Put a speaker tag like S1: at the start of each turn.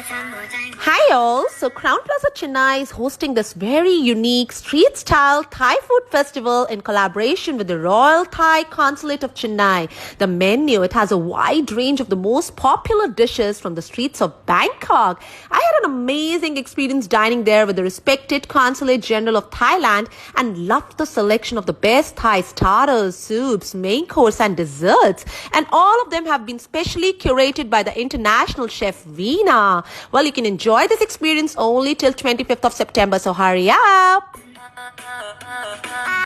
S1: Hi all! So Crown Plaza Chennai is hosting this very unique street-style Thai food festival in collaboration with the Royal Thai Consulate of Chennai. The menu, it has a wide range of the most popular dishes from the streets of Bangkok. I had an amazing experience dining there with the respected Consulate General of Thailand and loved the selection of the best Thai starters, soups, main course and desserts. And all of them have been specially curated by the international chef Vina. Well, you can enjoy this experience only till 25th of September, so hurry up!